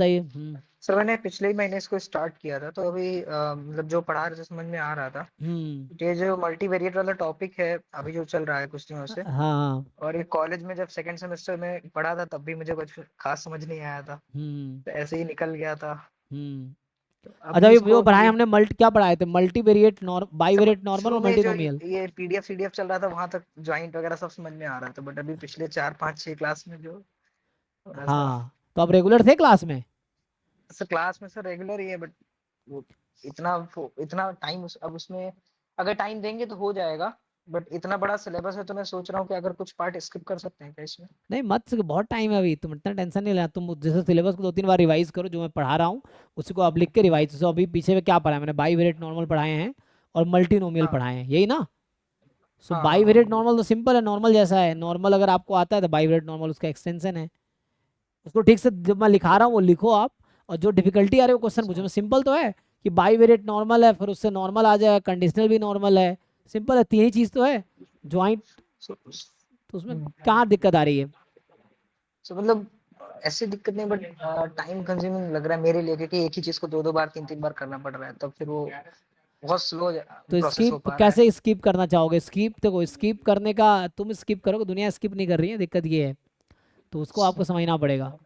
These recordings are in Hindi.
बताइए। सर मैंने पिछले ही महीने इसको स्टार्ट किया था, तो अभी मतलब जो पढ़ा रहे थे समझ में आ रहा था। हम्म। ये जो मल्टीवेरिएट वाला टॉपिक है अभी जो चल रहा है कुछ दिनों से, हाँ। और ये कॉलेज में जब सेकंड सेमेस्टर में पढ़ा था तब भी मुझे कुछ खास समझ नहीं आया था, हम्म। तो ऐसे ही निकल गया था। हम्म। तो अच्छा, अभी ये जो इसको पढ़ाए ये हमने क्या पढ़ाए थे? मल्टीवेरिएट सब बाईवेरिएट नॉर्मल शुरू और में जो मल्टीनोमियल। ये पीडीएफ सीडीएफ चल रहा था वहां तक ज्वाइंट वगैरह सब समझ में आ रहा था, बट अभी पिछले 4 5 6 क्लास में जो थोड़ा सा। हाँ, तो आप रेगुलर थे क्लास में? सर क्लास में सर रेगुलर ही है, बट वो इतना टाइम अब उसमें अगर टाइम देंगे तो हो जाएगा, बट इतना बड़ा सिलेबस है तो मैं सोच रहा हूँ कि अगर कुछ पार्ट स्किप कर सकते हैं क्या इसमें। नहीं मत, बहुत टाइम है अभी, तुम इतना टेंशन नहीं लेना। तुम जैसे सिलेबस को 2 3 बार रिवाइज करो, जो मैं पढ़ा रहा हूँ उसी को आप लिख के रिवाइज। तो अभी पीछे में क्या पढ़ा है मैंने? बाईवेरिएट नॉर्मल पढ़ाए हैं और मल्टीनोमियल हाँ पढ़ाए हैं, यही ना? सो हाँ हाँ बाईवेरिएट हाँ। नॉर्मल तो सिंपल है, नॉर्मल जैसा है। नॉर्मल अगर आपको आता है तो बाईवेरिएट नॉर्मल उसका एक्सटेंशन है। उसको ठीक से जब मैं लिखा रहा हूँ वो लिखो आप। और जो डिफिकल्टी आ रही है वो क्वेश्चन पूछो। अच्छा। मैं सिंपल तो है कि बाईवेरिएट नॉर्मल है, फिर उससे नॉर्मल आ जाएगा, कंडीशनल भी नॉर्मल है। सिंपल है, तीन ही चीज़ तो है। ज्वाइंट। सो तो उसमें कहाँ दिक्कत आ रही है? मतलब ऐसी दिक्कत नहीं, बट टाइम कंज्यूमिंग लग रहा है मेरे लिए, क्योंकि एक ही चीज को 2 2 बार 3 3 बार करना पड़ रहा है, तब फिर वो बहुत स्लो तो प्रोसेस हो स्किप पा रहा है। कैसे स्किप करना चाहोगे? स्किप देखो, स्किप करने का तुम स्किप करोगे, दुनिया स्किप नहीं कर रही है, दिक्कत ये है। तो उसको आपको समझना पड़ेगा।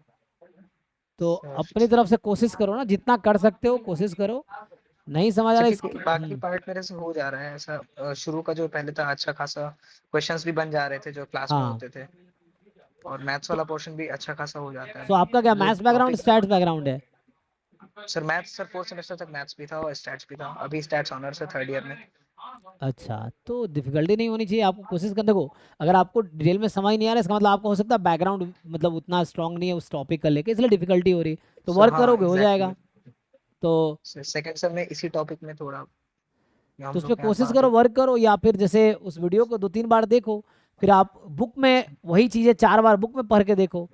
तो अपनी तरफ से कोशिश करो ना, जितना कर सकते हो कोशिश करो। नहीं समझ आ रहा क्योंकि बाकी हम्म। पार्ट मेरे से हो जा रहा है ऐसा। शुरू का जो पहले था अच्छा खासा क्वेश्चंस भी बन जा रहे थे जो क्लास में हाँ। होते थे, और मैथ्स तो वाला पोर्शन भी अच्छा खासा हो जाता सो है। आपका क्या जो maths background topic stats background है? Sir maths, sir fourth semester तक मैथ्स भी था और स्टैट्स भी था, अभी स्टैट्स ऑनर्स है थर्ड ईयर में। अच्छा, तो डिफिकल्टी नहीं होनी चाहिए, आपको कोशिश कर देखो। अगर आपको डिटेल में समझ नहीं आ रहा है, इसका मतलब आपको हो सकता है बैकग्राउंड मतलब उतना स्ट्रांग नहीं है उस टॉपिक का लेके, इसलिए डिफिकल्टी हो रही। तो सर वर्क हाँ करोगे हो एग्जैक्टली। जाएगा। तो सेकंड सेम में इसी टॉपिक में थोड़ा तो हम उस पर लोग के यहाँ कोशिश था करो, तो। वर्क करो, या फिर जैसे उस वीडियो को 2 3 बार देखो। फिर आप बुक में वही चीज़ें 4 बार बुक में पढ़ के देखो।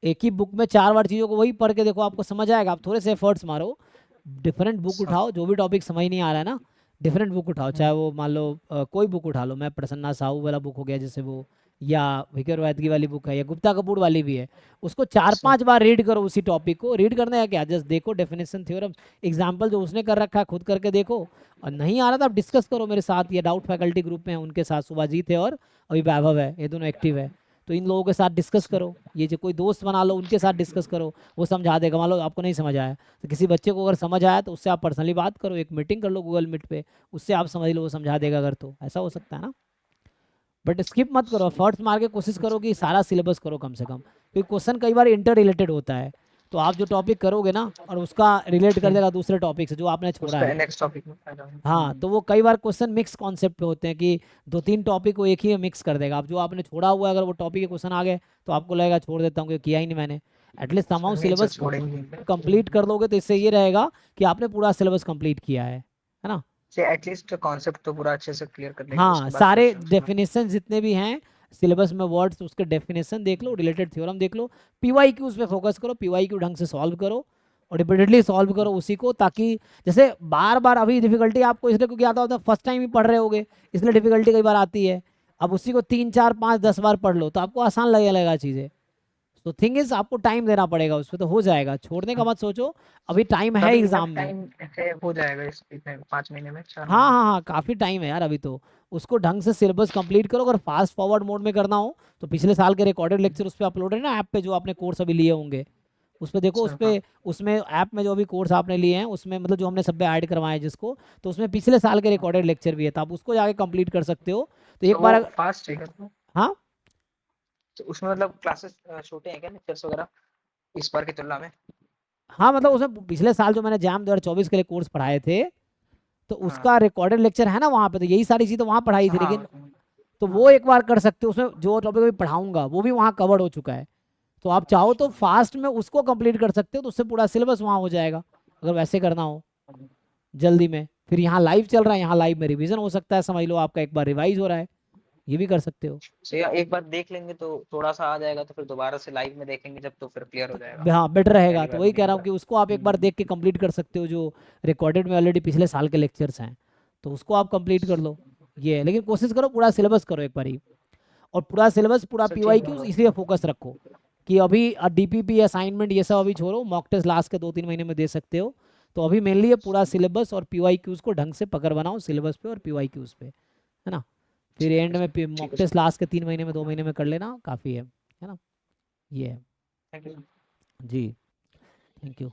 एक ही बुक में 4 बार चीज़ों को वही पढ़ के देखो, आपको समझ आएगा। आप थोड़े से एफर्ट्स मारो, डिफरेंट बुक अच्छा। उठाओ, जो भी टॉपिक समझ नहीं आ रहा है ना, डिफरेंट बुक उठाओ। चाहे हम्म। वो मान लो कोई बुक उठा लो, मैं प्रसन्ना साहू वाला बुक हो गया जैसे वो, या विकर वैदगी वाली बुक है, या गुप्ता कपूर वाली भी है। उसको चार अच्छा। पांच बार रीड करो। उसी टॉपिक को रीड करने का क्या, जस्ट देखो डेफिनेशन थ्योरम एग्जाम्पल जो उसने कर रखा है खुद करके देखो। और नहीं आ रहा था आप डिस्कस करो मेरे साथ, या डाउट फैकल्टी ग्रुप में है उनके साथ, सुभाजीत है और अभी वैभव है, ये दोनों एक्टिव है। तो इन लोगों के साथ डिस्कस अच्छा। करो, ये जो कोई दोस्त बना लो उनके साथ डिस्कस करो। वो समझा देगा। मान लो आपको नहीं समझ आया, तो किसी बच्चे को अगर समझ आया तो उससे आप पर्सनली बात करो, एक मीटिंग कर लो गूगल मीट पे, उससे आप समझ लो, वो समझा देगा। अगर तो ऐसा हो सकता है ना। बट स्किप मत करो, फर्स्ट मार के कोशिश करो कि सारा सिलेबस करो कम से कम, क्योंकि क्वेश्चन कई बार इंटर रिलेटेड होता है। तो आप जो टॉपिक करोगे ना, और उसका रिलेट कर देगा दूसरे टॉपिक से जो आपने छोड़ा उसका है। नेक्स्ट टॉपिक में फायदा हाँ, तो वो कई बार क्वेश्चन मिक्स कॉन्सेप्ट पे होते हैं कि 2 3 टॉपिक को एक ही में मिक्स कर देगा। आप जो आपने छोड़ा हुआ है, अगर वो टॉपिक के क्वेश्चन आ गए तो आपको लगेगा छोड़ देता हूँ, क्योंकि किया ही नहीं मैंने। एटलीस्ट तमाम नहीं सर सिलेबस छोड़ेंगे। कंप्लीट कर लोगे तो इससे ये रहेगा कि आपने पूरा सिलेबस कंप्लीट किया है ना। से एटलीस्ट कॉन्सेप्ट तो पूरा अच्छे से क्लियर कर लेंगे, हाँ, उसके बाद सारे क्वेश्चंस में। डेफिनेशन जितने भी हैं सिलेबस में वर्ड्स, उसके डेफिनेशन देख लो, रिलेटेड थ्योरम देख लो। पीवाईक्यूज पे फोकस करो, पीवाईक्यू ढंग से सॉल्व करो और रिपीटेडली सॉल्व करो उसी को, ताकि जैसे बार बार अभी डिफिकल्टी आपको इसलिए क्योंकि आता होता है फर्स्ट टाइम ही पढ़ रहे होगे, इसलिए डिफिकल्टी कई बार आती है। अब उसी को 3 4 5 10 बार पढ़ लो तो आपको आसान लगेगा चीज़ें। तो थिंग इज आपको टाइम देना पड़ेगा उसमें, तो हो जाएगा, छोड़ने का मत सोचो। अभी टाइम तो है अभी एग्जाम इनफ में। टाइम है, हो जाएगा इस इतने 5 महीने में, 4 महीने हाँ में। हाँ हाँ, काफ़ी टाइम है यार अभी तो। उसको ढंग से सिलेबस कंप्लीट करो। अगर फास्ट फॉरवर्ड मोड में करना हो तो पिछले साल के रिकॉर्डेड लेक्चर उस पर अपलोड है ना ऐप पे, जो आपने कोर्स अभी लिए होंगे उस पर देखो। उस अच्छा हाँ। पर उसमें ऐप में जो भी कोर्स आपने लिए हैं उसमें, मतलब जो हमने सब पे ऐड करवाए हैं जिसको, तो उसमें पिछले साल के रिकॉर्डेड लेक्चर भी है, तो आप उसको जाके कंप्लीट कर सकते हो। तो तो एक वो बार फास्ट है क्या? हाँ तो उसमें मतलब क्लासेस छोटे हैं क्या, लेक्चर्स वगैरह इस बार की तुलना में? हाँ, मतलब उसमें पिछले साल जो मैंने जैम 2024 के लिए कोर्स पढ़ाए थे, तो हाँ उसका रिकॉर्डेड लेक्चर है ना वहाँ पे, तो यही सारी चीज़ तो वहाँ पढ़ाई अच्छा थी। हाँ। लेकिन तो वो एक बार कर सकते हो, उसमें जो टॉपिक अभी पढ़ाऊंगा वो भी वहाँ कवर्ड हो चुका है। तो आप चाहो तो फास्ट में उसको कंप्लीट कर सकते हो, तो उससे पूरा सिलेबस वहाँ हो जाएगा, अगर वैसे करना हो जल्दी में। फिर यहाँ लाइव चल रहा है, यहाँ लाइव में रिवीजन हो सकता है, समझ लो आपका एक बार रिवाइज हो रहा है, ये भी कर सकते हो। तो या एक बार देख लेंगे तो थोड़ा सा आ जाएगा, तो फिर दोबारा से लाइव में देखेंगे जब, तो फिर क्लियर हो जाएगा हाँ, बेटर रहेगा। पहली तो बार वही में कह नहीं रहा हूँ होगा। कि उसको आप एक बार देख के कंप्लीट कर सकते हो, जो रिकॉर्डेड में ऑलरेडी पिछले साल के लेक्चर्स हैं, तो उसको आप कंप्लीट कर लो। ये है, लेकिन कोशिश करो पूरा सिलेबस करो एक बार ही। और पूरा सिलेबस, पूरा सर ठीक पीवाईक्यूज है। इसी पे फोकस रखो। कि अभी डीपीपी असाइनमेंट ये सब अभी छोड़ो, मॉक टेस्ट लास्ट के 2-3 महीने में दे सकते हो। तो अभी मेनली ये पूरा सिलेबस और पीवाईक्यूज को ढंग से पकड़ बनाओ सिलेबस पे और पीवाईक्यूज पे, है ना। फिर ठीक है एंड में सर, मॉक ठीक है टेस्ट सर, लास्ट के 3 महीने में 2 महीने में कर लेना, काफ़ी है ना। ये है। Thank you. जी, थैंक यू।